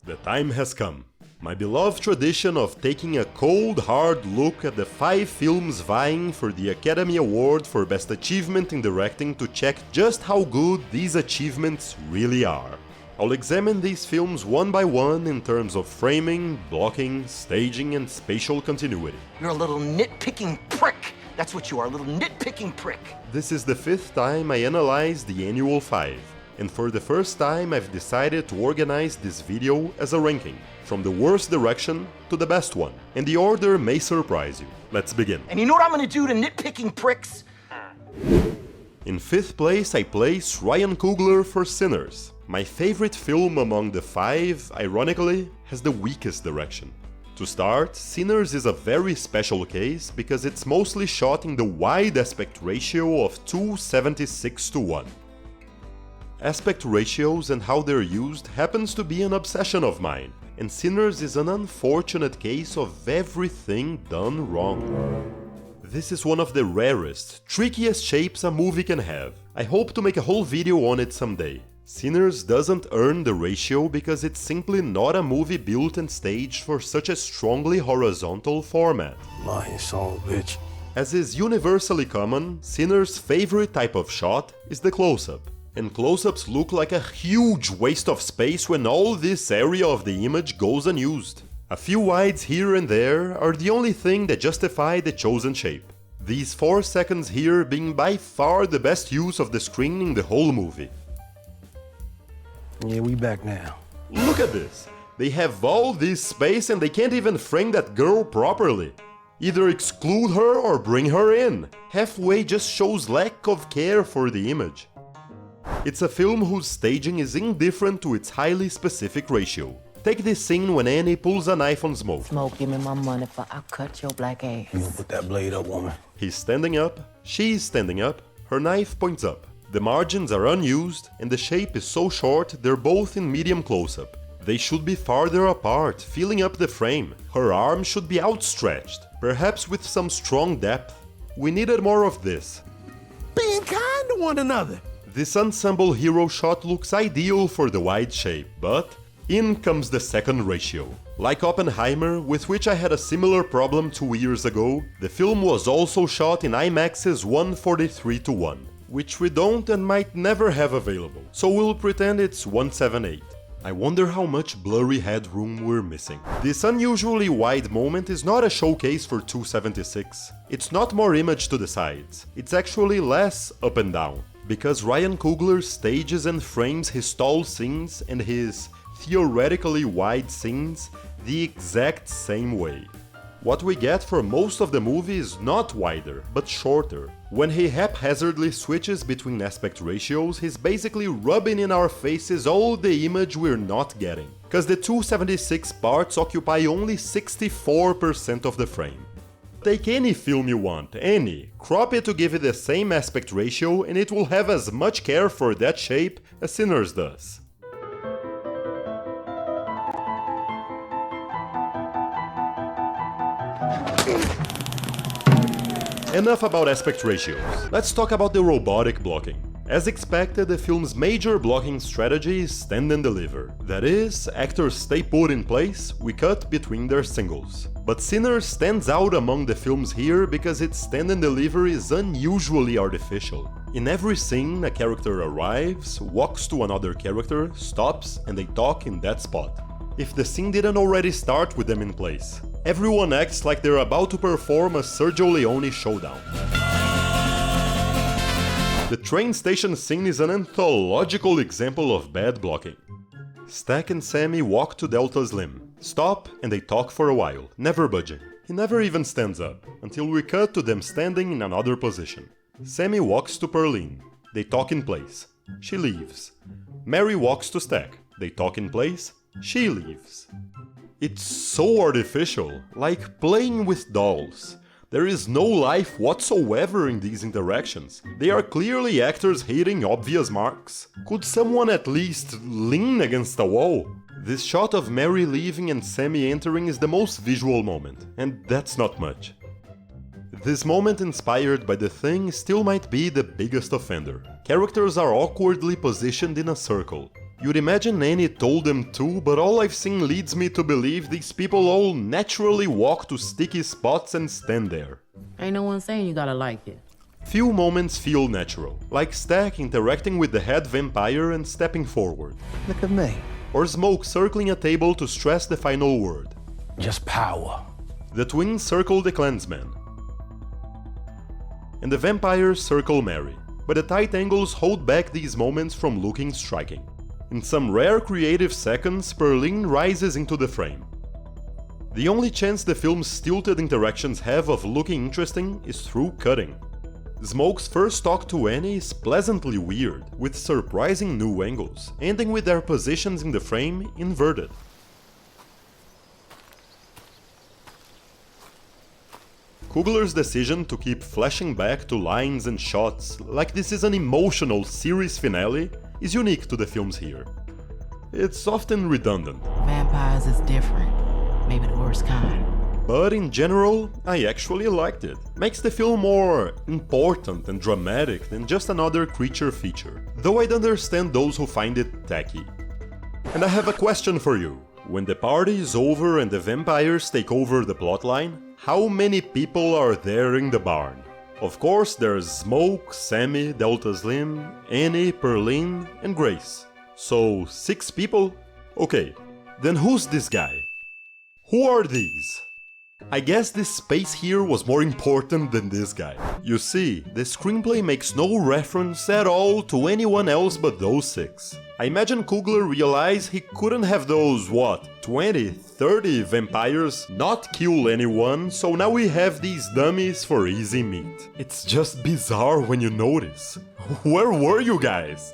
The time has come. My beloved tradition of taking a cold, hard look at the 5 films vying for the Academy Award for Best Achievement in Directing to check just how good these achievements really are. I'll examine these films one by one in terms of framing, blocking, staging, and spatial continuity. You're a little nitpicking prick. That's what you are, a little nitpicking prick. This is the 5th time I analyze the annual 5. And for the first time I've decided to organize this video as a ranking, from the worst direction to the best one, and the order may surprise you. Let's begin. And you know what I'm gonna do to nitpicking pricks? In 5th place I place Ryan Coogler for Sinners. My favorite film among the 5, ironically, has the weakest direction. To start, Sinners is a very special case because it's mostly shot in the wide aspect ratio of 2:76:1. Aspect ratios and how they're used happens to be an obsession of mine, and Sinners is an unfortunate case of everything done wrong. This is one of the rarest, trickiest shapes a movie can have. I hope to make a whole video on it someday. Sinners doesn't earn the ratio because it's simply not a movie built and staged for such a strongly horizontal format. Lying son of a bitch. As is universally common, Sinners' favorite type of shot is the close-up. And close-ups look like a huge waste of space when all this area of the image goes unused. A few wides here and there are the only thing that justify the chosen shape. These 4 seconds here being by far the best use of the screen in the whole movie. Yeah, we back now. Look at this! They have all this space and they can't even frame that girl properly. Either exclude her or bring her in. Halfway just shows lack of care for the image. It's a film whose staging is indifferent to its highly specific ratio. Take this scene when Annie pulls a knife on Smoke. Smoke, give me my money for I'll cut your black ass. You gonna put that blade up, woman? He's standing up, she's standing up, her knife points up. The margins are unused, and the shape is so short they're both in medium close-up. They should be farther apart, filling up the frame. Her arm should be outstretched, perhaps with some strong depth. We needed more of this. Being kind to one another. This ensemble hero shot looks ideal for the wide shape, but in comes the second ratio. Like Oppenheimer, with which I had a similar problem 2 years ago, the film was also shot in IMAX's 1:43:1, which we don't and might never have available, so we'll pretend it's 1:78. I wonder how much blurry headroom we're missing. This unusually wide moment is not a showcase for 276. It's not more image to the sides, it's actually less up and down. Because Ryan Coogler stages and frames his tall scenes and his theoretically wide scenes the exact same way. What we get for most of the movie is not wider, but shorter. When he haphazardly switches between aspect ratios, he's basically rubbing in our faces all the image we're not getting. Cause the 276 parts occupy only 64% of the frame. Take any film you want, any, crop it to give it the same aspect ratio and it will have as much care for that shape as Sinners does. Enough about aspect ratios. Let's talk about the robotic blocking. As expected, the film's major blocking strategy is stand and deliver. That is, actors stay put in place, we cut between their singles. But Sinners stands out among the films here because its stand and deliver is unusually artificial. In every scene, a character arrives, walks to another character, stops, and they talk in that spot. If the scene didn't already start with them in place. Everyone acts like they're about to perform a Sergio Leone showdown. The train station scene is an anthological example of bad blocking. Stack and Sammy walk to Delta Slim, stop, and they talk for a while, never budging. He never even stands up, until we cut to them standing in another position. Sammy walks to Perlene, they talk in place, she leaves. Mary walks to Stack, they talk in place, she leaves. It's so artificial, like playing with dolls. There is no life whatsoever in these interactions. They are clearly actors hitting obvious marks. Could someone at least lean against a wall? This shot of Mary leaving and Sammy entering is the most visual moment, and that's not much. This moment inspired by The Thing still might be the biggest offender. Characters are awkwardly positioned in a circle. You'd imagine Annie told them to, but all I've seen leads me to believe these people all naturally walk to sticky spots and stand there. Ain't no one saying you gotta like it. Few moments feel natural, like Stack interacting with the head vampire and stepping forward, Look at me. or Smoke circling a table to stress the final word. Just power. The twins circle the clansman, and the vampires circle Mary, but the tight angles hold back these moments from looking striking. In some rare creative seconds, Perlin rises into the frame. The only chance the film's stilted interactions have of looking interesting is through cutting. Smoke's first talk to Annie is pleasantly weird, with surprising new angles, ending with their positions in the frame inverted. Coogler's decision to keep flashing back to lines and shots, like this is an emotional series finale, is unique to the films here. It's often redundant, Vampires is different. Maybe the worst kind. but in general, I actually liked it. Makes the film more important and dramatic than just another creature feature, though I'd understand those who find it tacky. And I have a question for you. When the party is over and the vampires take over the plotline, how many people are there in the barn? Of course, there's Smoke, Sammy, Delta Slim, Annie, Perlin, and Grace. So, 6 people? Okay, then who's this guy? Who are these? I guess this space here was more important than this guy. You see, the screenplay makes no reference at all to anyone else but those 6. I imagine Coogler realized he couldn't have those, 20, 30 vampires not kill anyone, so now we have these dummies for easy meat. It's just bizarre when you notice. Where were you guys?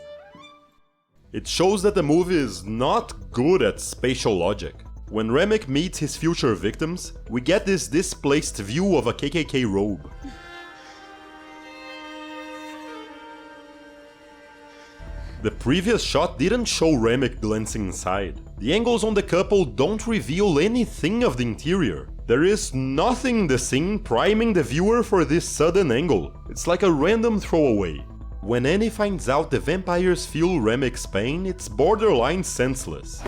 It shows that the movie is not good at spatial logic. When Remick meets his future victims, we get this displaced view of a KKK robe. The previous shot didn't show Remick glancing inside. The angles on the couple don't reveal anything of the interior. There is nothing in the scene priming the viewer for this sudden angle. It's like a random throwaway. When Annie finds out the vampires feel Remick's pain, it's borderline senseless.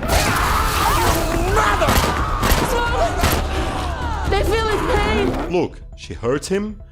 They feel his pain! Look, she hurts him.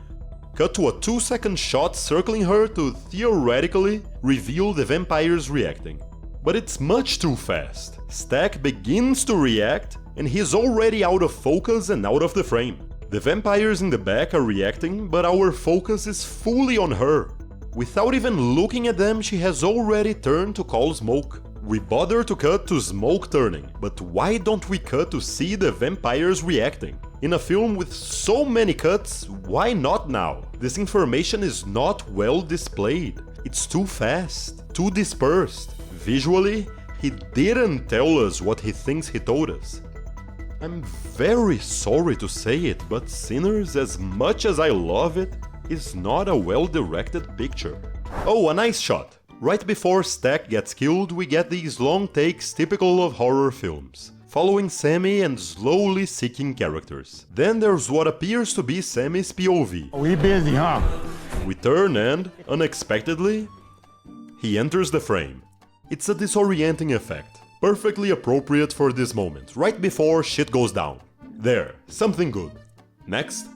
Cut to a 2-second shot circling her to theoretically reveal the vampires reacting. But it's much too fast. Stack begins to react and he's already out of focus and out of the frame. The vampires in the back are reacting, but our focus is fully on her. Without even looking at them, she has already turned to call Smoke. We bother to cut to Smoke turning, but why don't we cut to see the vampires reacting? In a film with so many cuts, why not now? This information is not well displayed. It's too fast, too dispersed. Visually, he didn't tell us what he thinks he told us. I'm very sorry to say it, but Sinners, as much as I love it, is not a well-directed picture. Oh, a nice shot! Right before Stack gets killed, we get these long takes typical of horror films, following Sammy and slowly seeking characters. Then there's what appears to be Sammy's POV. Oh, he busy, huh? We turn and, unexpectedly, he enters the frame. It's a disorienting effect, perfectly appropriate for this moment, right before shit goes down. There, something good. Next.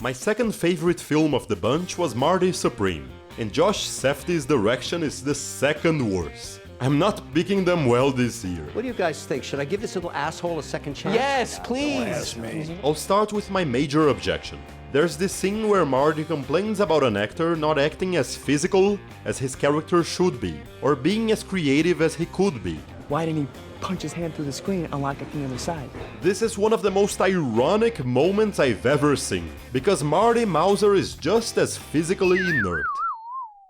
My second favorite film of the bunch was Marty Supreme, and Josh Safdie's direction is the second worst. I'm not picking them well this year. What do you guys think? Should I give this little asshole a second chance? Yes, please. I'll start with my major objection. There's this scene where Marty complains about an actor not acting as physical as his character should be, or being as creative as he could be. Why didn't he punch his hand through the screen and unlock it from the other side? This is one of the most ironic moments I've ever seen, because Marty Mauser is just as physically inert.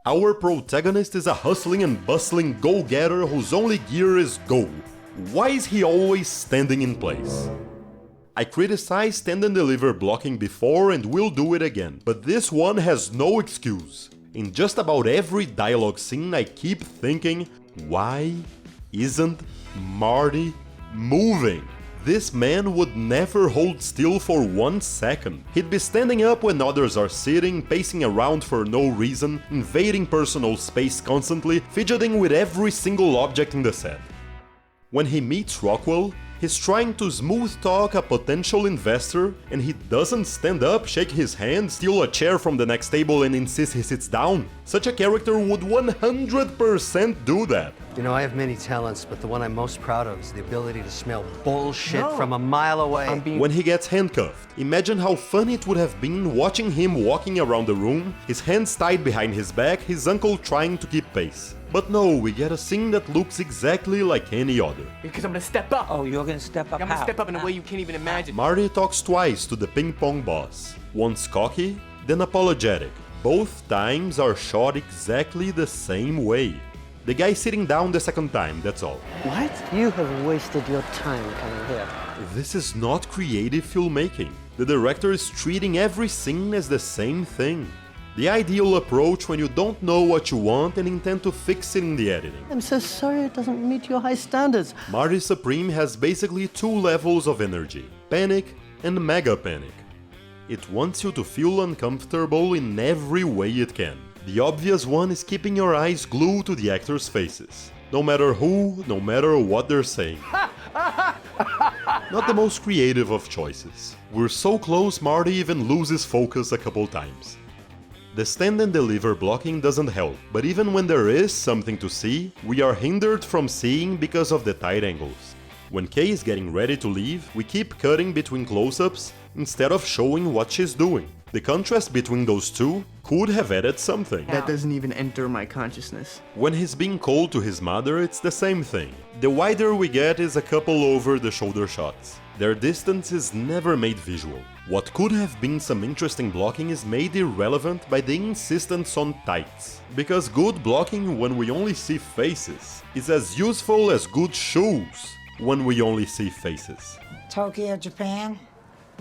Our protagonist is a hustling and bustling go-getter whose only gear is go. Why is he always standing in place? I criticized Stand and Deliver blocking before and will do it again, but this one has no excuse. In just about every dialogue scene I keep thinking, why isn't Marty moving? This man would never hold still for 1 second. He'd be standing up when others are sitting, pacing around for no reason, invading personal space constantly, fidgeting with every single object in the set. When he meets Rockwell, he's trying to smooth talk a potential investor, and he doesn't stand up, shake his hand, steal a chair from the next table and insist he sits down. Such a character would 100% do that. You know, I have many talents, but the one I'm most proud of is the ability to smell bullshit from a mile away. When he gets handcuffed, imagine how fun it would have been watching him walking around the room, his hands tied behind his back, his uncle trying to keep pace. But no, we get a scene that looks exactly like any other. Because I'm gonna step up. Oh, you're gonna step up? I'm gonna step up in a way you can't even imagine. Marty talks twice to the ping pong boss. Once cocky, then apologetic. Both times are shot exactly the same way. The guy sitting down the second time, that's all. What? You have wasted your time coming here. This is not creative filmmaking. The director is treating every scene as the same thing. The ideal approach when you don't know what you want and intend to fix it in the editing. I'm so sorry it doesn't meet your high standards. Marty Supreme has basically 2 levels of energy, panic and mega panic. It wants you to feel uncomfortable in every way it can. The obvious one is keeping your eyes glued to the actors' faces. No matter who, no matter what they're saying. Not the most creative of choices. We're so close Marty even loses focus a couple times. The stand and deliver blocking doesn't help, but even when there is something to see, we are hindered from seeing because of the tight angles. When Kay is getting ready to leave, we keep cutting between close-ups instead of showing what she's doing. The contrast between those two could have added something. That doesn't even enter my consciousness. When he's being cold to his mother, it's the same thing. The wider we get is a couple over-the-shoulder shots. Their distance is never made visual. What could have been some interesting blocking is made irrelevant by the insistence on tights. Because good blocking when we only see faces is as useful as good shoes when we only see faces. Tokyo, Japan?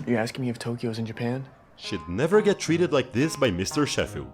You're asking me if Tokyo's in Japan? She'd never get treated like this by Mr. Sheffield.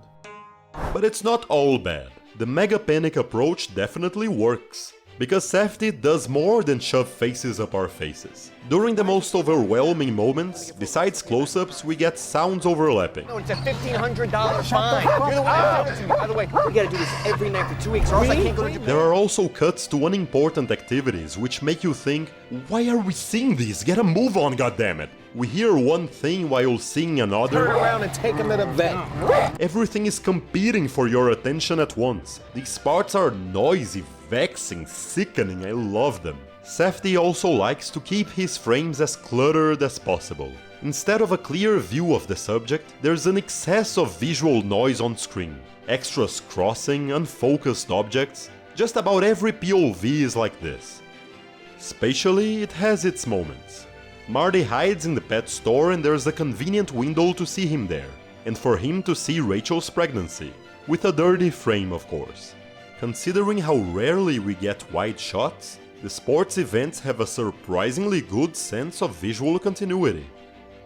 But it's not all bad. The mega panic approach definitely works. Because Safdie does more than shove faces up our faces. During the most overwhelming moments, besides close-ups, we get sounds overlapping. No, it's a $1,500 fine. You're the one that showed it to me. By the way, we gotta do this every night for 2 weeks, or else I can't go to Japan. There are also cuts to unimportant activities which make you think, why are we seeing these? Get a move on, goddammit! We hear one thing while seeing another. Turn around and take him to the vet. Everything is competing for your attention at once. These parts are noisy, vexing, sickening, I love them. Safdie also likes to keep his frames as cluttered as possible. Instead of a clear view of the subject, there's an excess of visual noise on screen. Extras crossing, unfocused objects. Just about every POV is like this. Spatially, it has its moments. Marty hides in the pet store and there's a convenient window to see him there. And for him to see Rachel's pregnancy. With a dirty frame, of course. Considering how rarely we get wide shots, the sports events have a surprisingly good sense of visual continuity,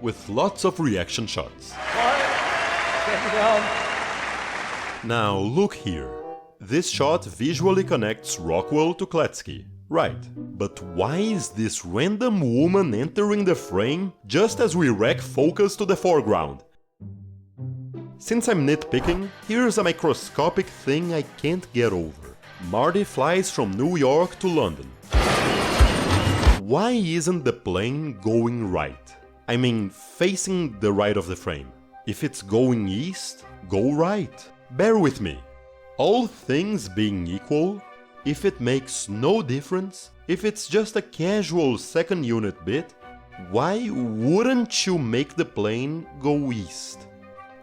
with lots of reaction shots. Now look here. This shot visually connects Rockwell to Kletsky, right? But why is this random woman entering the frame just as we wreck focus to the foreground? Since I'm nitpicking, here's a microscopic thing I can't get over. Marty flies from New York to London. Why isn't the plane going right? I mean, facing the right of the frame. If it's going east, go right. Bear with me. All things being equal, if it makes no difference, if it's just a casual second unit bit, why wouldn't you make the plane go east?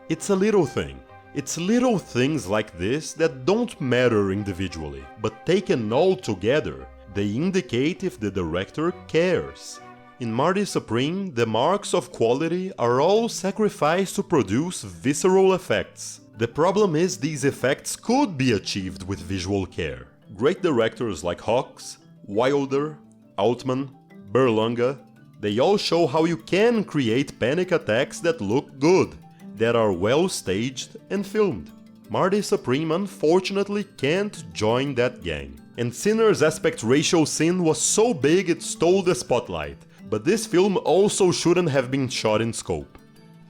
It's a little thing. It's little things like this that don't matter individually, but taken all together, they indicate if the director cares. In Marty Supreme, the marks of quality are all sacrificed to produce visceral effects. The problem is these effects could be achieved with visual care. Great directors like Hawks, Wilder, Altman, Berlanga, they all show how you can create panic attacks that look good, that are well staged and filmed. Marty Supreme unfortunately can't join that gang. And Sinner's aspect ratio sin was so big it stole the spotlight. But this film also shouldn't have been shot in scope.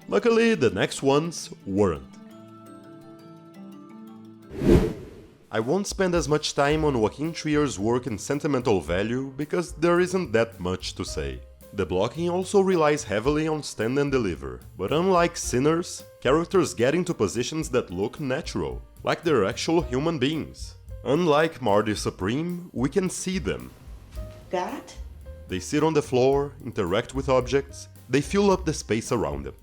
Luckily, the next ones weren't. I won't spend as much time on Joachim Trier's work in Sentimental Value because there isn't that much to say. The blocking also relies heavily on stand and deliver, but unlike Sinners, characters get into positions that look natural, like they're actual human beings. Unlike Marty Supreme, we can see them. Got it? They sit on the floor, interact with objects, they fill up the space around them.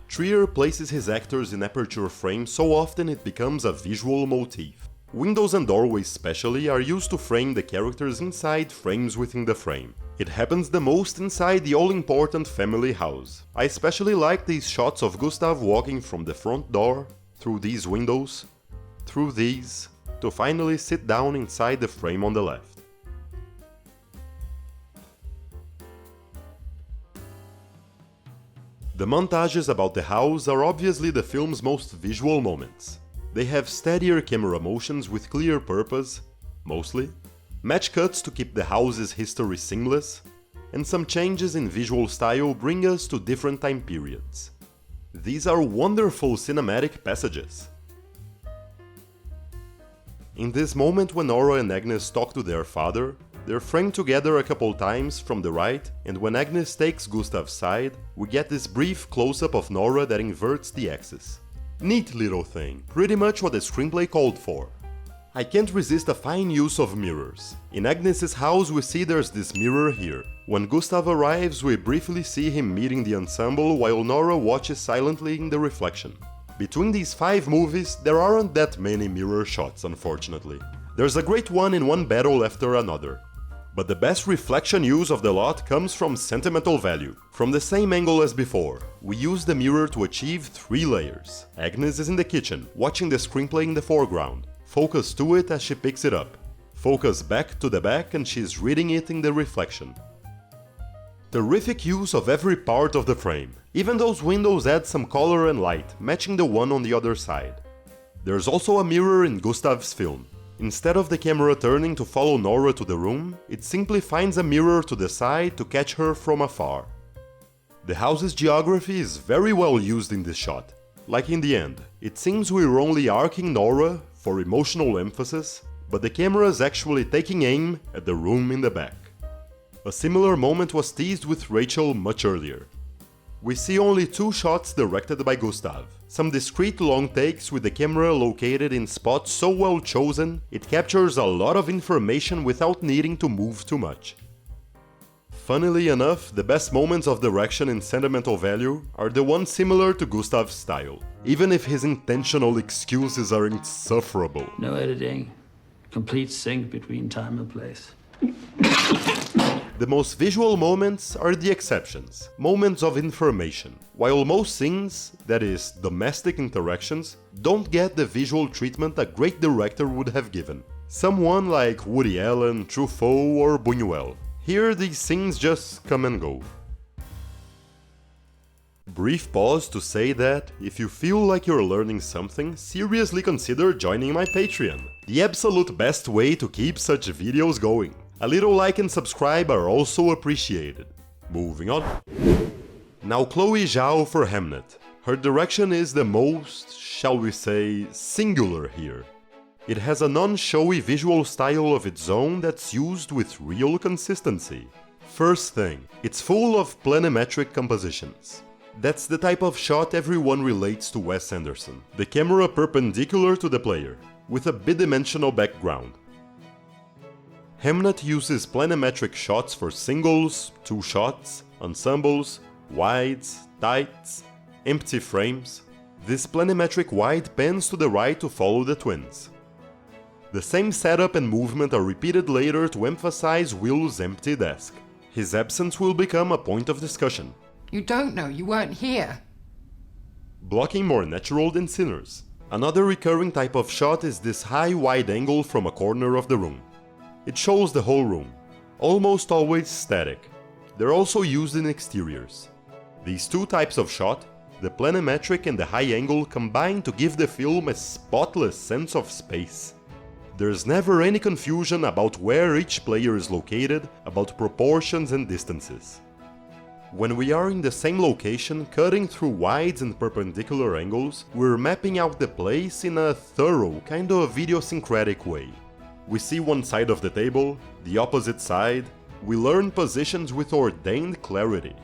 Trier places his actors in aperture frames so often it becomes a visual motif. Windows and doorways especially are used to frame the characters inside frames within the frame. It happens the most inside the all-important family house. I especially like these shots of Gustav walking from the front door, through these windows, through these, to finally sit down inside the frame on the left. The montages about the house are obviously the film's most visual moments. They have steadier camera motions with clear purpose, mostly, match cuts to keep the house's history seamless, and some changes in visual style bring us to different time periods. These are wonderful cinematic passages. In this moment when Nora and Agnes talk to their father, they're framed together a couple times from the right, and when Agnes takes Gustav's side, we get this brief close-up of Nora that inverts the axis. Neat little thing, pretty much what the screenplay called for. I can't resist a fine use of mirrors. In Agnes's house we see there's this mirror here. When Gustav arrives we briefly see him meeting the ensemble while Nora watches silently in the reflection. Between these 5 movies there aren't that many mirror shots, unfortunately. There's a great one in one battle after another. But the best reflection use of the lot comes from Sentimental Value. From the same angle as before, we use the mirror to achieve 3 layers. Agnes is in the kitchen, watching the screenplay in the foreground. Focus to it as she picks it up. Focus back to the back and she's reading it in the reflection. Terrific use of every part of the frame. Even those windows add some color and light, matching the one on the other side. There's also a mirror in Gustav's film. Instead of the camera turning to follow Nora to the room, it simply finds a mirror to the side to catch her from afar. The house's geography is very well used in this shot. Like in the end, it seems we're only arcing Nora for emotional emphasis, but the camera is actually taking aim at the room in the back. A similar moment was teased with Rachel much earlier. We see only 2 shots directed by Gustav. Some discrete long takes with the camera located in spots so well chosen, it captures a lot of information without needing to move too much. Funnily enough, the best moments of direction in Sentimental Value are the ones similar to Gustav's style, even if his intentional excuses are insufferable. No editing. Complete sync between time and place. The most visual moments are the exceptions, moments of information, while most scenes, that is, domestic interactions, don't get the visual treatment a great director would have given. Someone like Woody Allen, Truffaut or Buñuel. Here these scenes just come and go. Brief pause to say that, if you feel like you're learning something, seriously consider joining my Patreon. The absolute best way to keep such videos going. A little like and subscribe are also appreciated. Moving on. Now Chloé Zhao for Hamnet. Her direction is the most, shall we say, singular here. It has a non-showy visual style of its own that's used with real consistency. First thing, it's full of planimetric compositions. That's the type of shot everyone relates to Wes Anderson. The camera perpendicular to the player, with a bidimensional background. Hamnet uses planimetric shots for singles, 2 shots, ensembles, wides, tights, empty frames. This planimetric wide pans to the right to follow the twins. The same setup and movement are repeated later to emphasize Will's empty desk. His absence will become a point of discussion. You don't know, you weren't here. Blocking more natural than Sinners. Another recurring type of shot is this high wide angle from a corner of the room. It shows the whole room, almost always static. They're also used in exteriors. These 2 types of shot, the planimetric and the high angle, combine to give the film a spotless sense of space. There's never any confusion about where each player is located, about proportions and distances. When we are in the same location, cutting through wides and perpendicular angles, we're mapping out the place in a thorough, kind of idiosyncratic way. We see one side of the table, the opposite side, we learn positions with ordained clarity.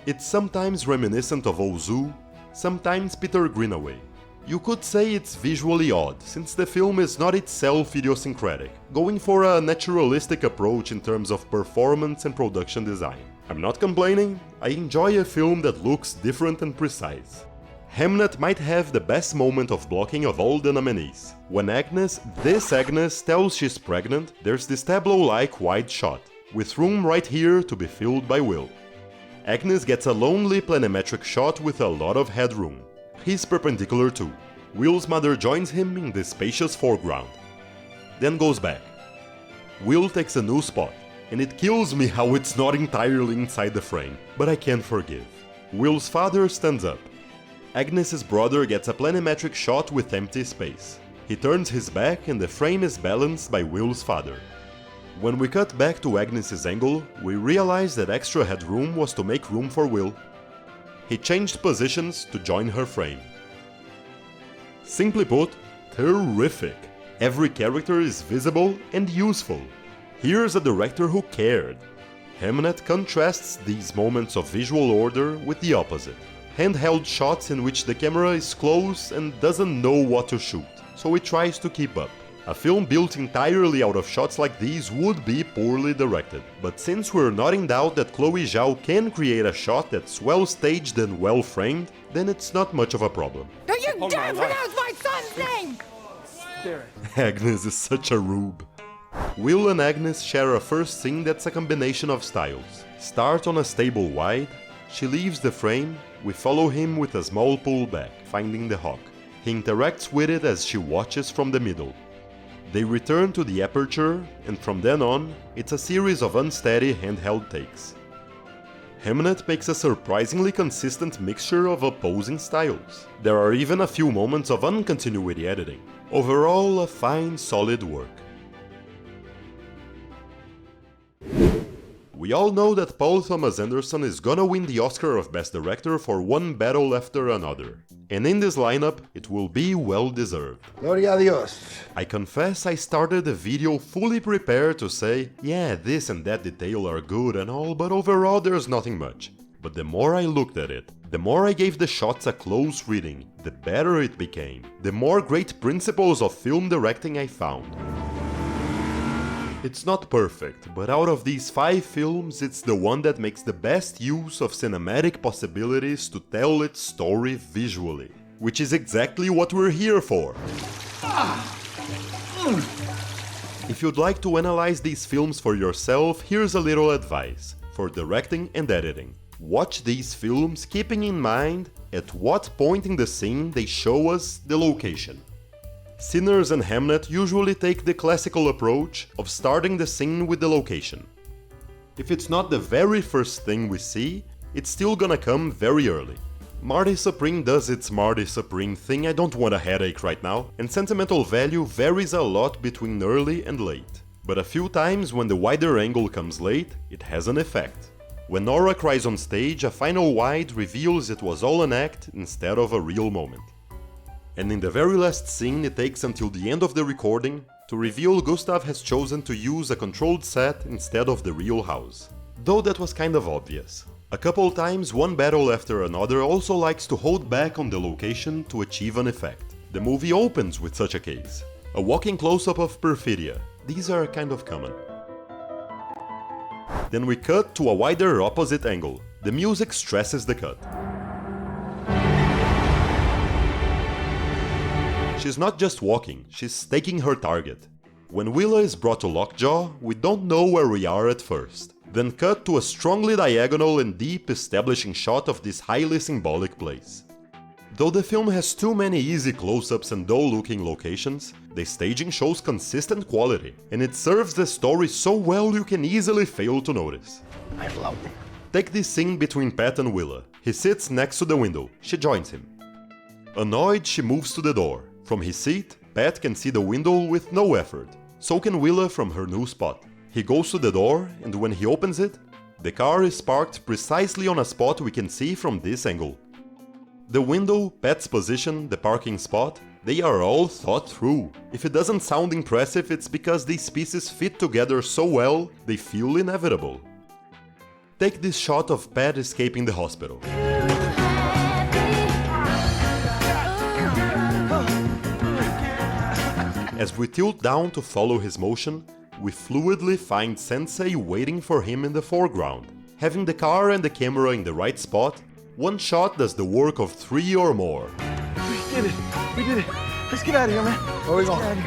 It's sometimes reminiscent of Ozu, sometimes Peter Greenaway. You could say it's visually odd, since the film is not itself idiosyncratic, going for a naturalistic approach in terms of performance and production design. I'm not complaining, I enjoy a film that looks different and precise. Hamnet might have the best moment of blocking of all the nominees. When Agnes tells she's pregnant, there's this tableau-like wide shot, with room right here to be filled by Will. Agnes gets a lonely planimetric shot with a lot of headroom. He's perpendicular too. Will's mother joins him in the spacious foreground. Then goes back. Will takes a new spot, and it kills me how it's not entirely inside the frame, but I can't forgive. Will's father stands up. Agnes's brother gets a planimetric shot with empty space. He turns his back and the frame is balanced by Will's father. When we cut back to Agnes's angle, we realize that extra headroom was to make room for Will. He changed positions to join her frame. Simply put, terrific! Every character is visible and useful. Here's a director who cared. Hamnet contrasts these moments of visual order with the opposite. Handheld shots in which the camera is close and doesn't know what to shoot, so it tries to keep up. A film built entirely out of shots like these would be poorly directed, but since we're not in doubt that Chloé Zhao can create a shot that's well staged and well framed, then it's not much of a problem. Don't you dare pronounce my son's name! Agnes is such a rube. Will and Agnes share a first scene that's a combination of styles. Start on a stable wide, she leaves the frame, we follow him with a small pullback, finding the hawk. He interacts with it as she watches from the middle. They return to the aperture, and from then on, it's a series of unsteady handheld takes. Hamnet makes a surprisingly consistent mixture of opposing styles. There are even a few moments of uncontinuity editing. Overall, a fine, solid work. We all know that Paul Thomas Anderson is gonna win the Oscar of Best Director for one battle after another. And in this lineup, it will be well deserved. Gloria a Dios. I confess I started the video fully prepared to say, yeah, this and that detail are good and all, but overall there's nothing much. But the more I looked at it, the more I gave the shots a close reading, the better it became. The more great principles of film directing I found. It's not perfect, but out of these 5 films, it's the one that makes the best use of cinematic possibilities to tell its story visually. Which is exactly what we're here for. If you'd like to analyze these films for yourself, here's a little advice for directing and editing. Watch these films keeping in mind at what point in the scene they show us the location. Sinners and Hamnet usually take the classical approach of starting the scene with the location. If it's not the very first thing we see, it's still gonna come very early. Marty Supreme does its Marty Supreme thing, I don't want a headache right now, and Sentimental Value varies a lot between early and late. But a few times when the wider angle comes late, it has an effect. When Nora cries on stage, a final wide reveals it was all an act instead of a real moment. And in the very last scene, it takes until the end of the recording to reveal Gustav has chosen to use a controlled set instead of the real house. Though that was kind of obvious. A couple times, one battle after another also likes to hold back on the location to achieve an effect. The movie opens with such a case. A walking close-up of Perfidia. These are kind of common. Then we cut to a wider opposite angle. The music stresses the cut. She's not just walking, she's staking her target. When Willa is brought to lockjaw, we don't know where we are at first. Then cut to a strongly diagonal and deep establishing shot of this highly symbolic place. Though the film has too many easy close-ups and dull-looking locations, the staging shows consistent quality, and it serves the story so well you can easily fail to notice. I love it. Take this scene between Pat and Willa. He sits next to the window, she joins him. Annoyed, she moves to the door. From his seat, Pat can see the window with no effort. So can Willa from her new spot. He goes to the door, and when he opens it, The car is parked precisely on a spot we can see from this angle. The window, Pat's position, the parking spot, they are all thought through. If it doesn't sound impressive, it's because these pieces fit together so well, they feel inevitable. Take this shot of Pat escaping the hospital. As we tilt down to follow his motion, we fluidly find Sensei waiting for him in the foreground. Having the car and the camera in the right spot, one shot does the work of 3 or more. We did it. We did it. Let's get out of here, man. Where are we going?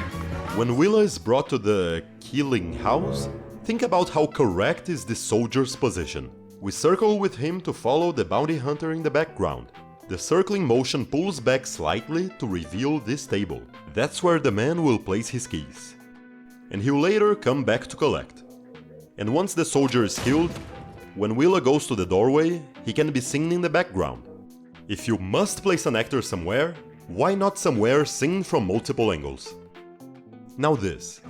When Willa is brought to the killing house, think about how correct is the soldier's position. We circle with him to follow the bounty hunter in the background. The circling motion pulls back slightly to reveal this table. That's where the man will place his keys. And he'll later come back to collect. And once the soldier is killed, when Willa goes to the doorway, he can be seen in the background. If you must place an actor somewhere, why not somewhere seen from multiple angles? Now this.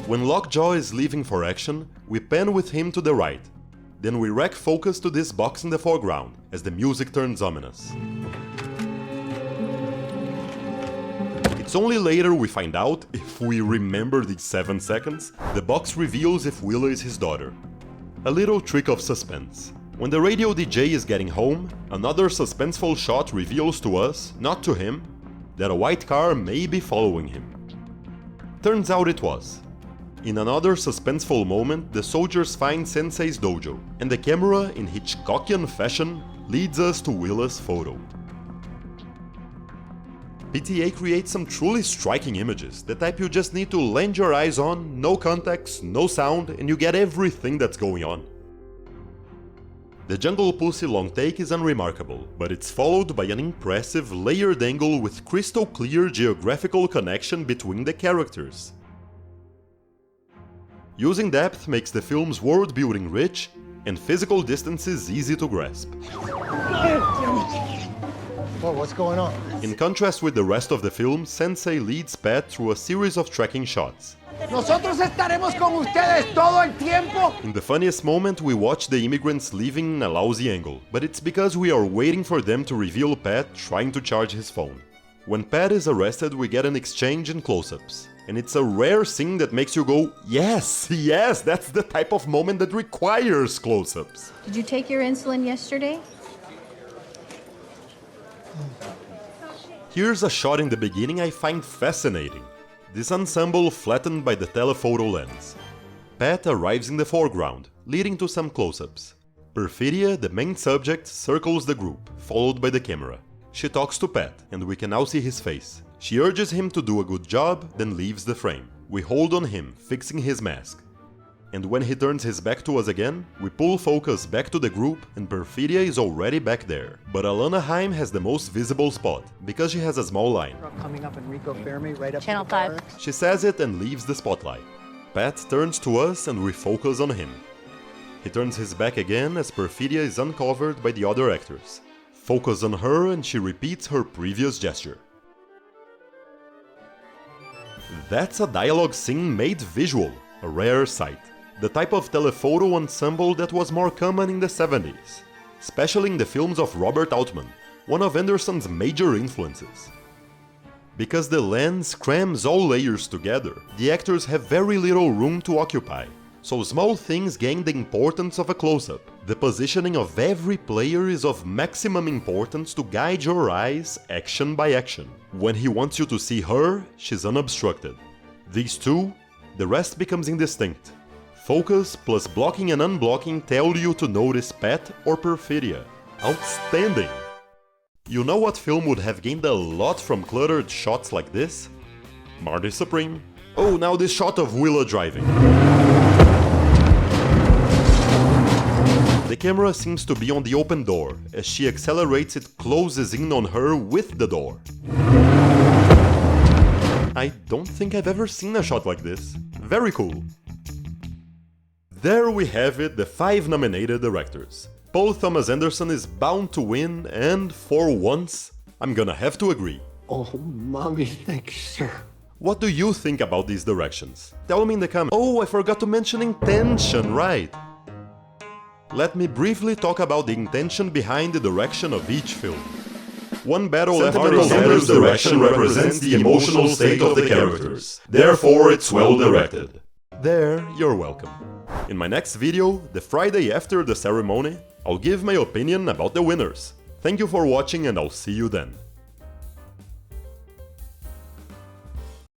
When Lockjaw is leaving for action, we pan with him to the right. Then we rack focus to this box in the foreground, as the music turns ominous. It's only later we find out, if we remember these 7 seconds, the box reveals if Willa is his daughter. A little trick of suspense. When the radio DJ is getting home, another suspenseful shot reveals to us, not to him, that a white car may be following him. Turns out it was. In another suspenseful moment, the soldiers find Sensei's dojo, and the camera, in Hitchcockian fashion, leads us to Willa's photo. PTA creates some truly striking images, the type you just need to land your eyes on, no context, no sound, and you get everything that's going on. The Jungle Pussy long take is unremarkable, but it's followed by an impressive layered angle with crystal clear geographical connection between the characters. Using depth makes the film's world building rich and physical distances easy to grasp. Whoa, what's going on? In contrast with the rest of the film, Sensei leads Pat through a series of tracking shots. Nosotros estaremos con ustedes todo el tiempo. In the funniest moment, we watch the immigrants leaving in a lousy angle, but it's because we are waiting for them to reveal Pat trying to charge his phone. When Pat is arrested, we get an exchange in close-ups. And it's a rare scene that makes you go, yes, yes, that's the type of moment that requires close-ups. Did you take your insulin yesterday? Here's a shot in the beginning I find fascinating. This ensemble flattened by the telephoto lens. Pat arrives in the foreground, leading to some close-ups. Perfidia, the main subject, circles the group, followed by the camera. She talks to Pat, and we can now see his face. She urges him to do a good job, then leaves the frame. We hold on him, fixing his mask. And when he turns his back to us again, we pull focus back to the group and Perfidia is already back there. But Alana Haim has the most visible spot, because she has a small line. Coming up Enrico Fermi, right up Channel 5. She says it and leaves the spotlight. Pat turns to us and we focus on him. He turns his back again as Perfidia is uncovered by the other actors. Focus on her and she repeats her previous gesture. That's a dialogue scene made visual, a rare sight. The type of telephoto ensemble that was more common in the 70s, especially in the films of Robert Altman, one of Anderson's major influences. Because the lens crams all layers together, the actors have very little room to occupy, so small things gain the importance of a close-up. The positioning of every player is of maximum importance to guide your eyes action by action. When he wants you to see her, she's unobstructed. These two, the rest becomes indistinct. Focus plus blocking and unblocking tell you to notice Pat or Perfidia. Outstanding! You know what film would have gained a lot from cluttered shots like this? Marty Supreme. Oh, now this shot of Willa driving. The camera seems to be on the open door. As she accelerates, it closes in on her with the door. I don't think I've ever seen a shot like this. Very cool. There we have it, the 5 nominated directors. Paul Thomas Anderson is bound to win, and for once, I'm gonna have to agree. Oh, mommy, thanks, sir. What do you think about these directions? Tell me in the comments. Oh, I forgot to mention intention, right? Let me briefly talk about the intention behind the direction of each film. One battle left Sandler's direction represents the emotional state of the characters. Therefore, it's well directed. There, you're welcome. In my next video, the Friday after the ceremony, I'll give my opinion about the winners. Thank you for watching and I'll see you then.